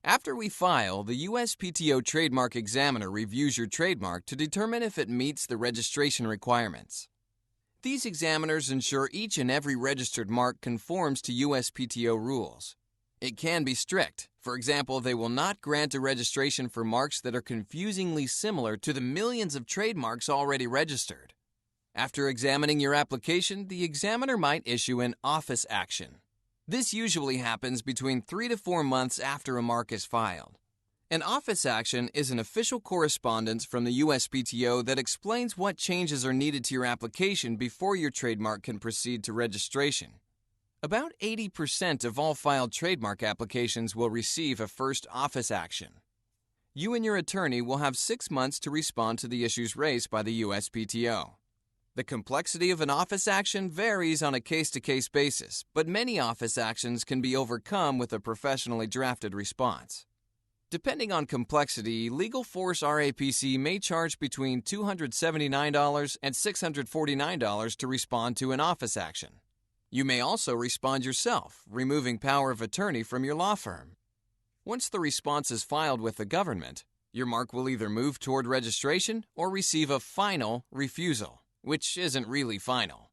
After we file, the USPTO trademark examiner reviews your trademark to determine if it meets the registration requirements. These examiners ensure each and every registered mark conforms to USPTO rules. It can be strict. For example, they will not grant a registration for marks that are confusingly similar to the millions of trademarks already registered. After examining your application, the examiner might issue an office action. This usually happens between 3 to 4 months after a mark is filed. An office action is an official correspondence from the USPTO that explains what changes are needed to your application before your trademark can proceed to registration. About 80% of all filed trademark applications will receive a first office action. You and your attorney will have 6 months to respond to the issues raised by the USPTO. The complexity of an office action varies on a case-to-case basis, but many office actions can be overcome with a professionally drafted response. Depending on complexity, Legal Force RAPC may charge between $279 and $649 to respond to an office action. You may also respond yourself, removing power of attorney from your law firm. Once the response is filed with the government, your mark will either move toward registration or receive a final refusal, which isn't really final.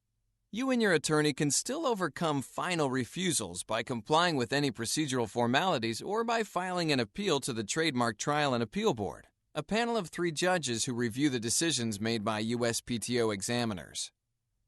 You and your attorney can still overcome final refusals by complying with any procedural formalities or by filing an appeal to the Trademark Trial and Appeal Board, a panel of 3 judges who review the decisions made by USPTO examiners.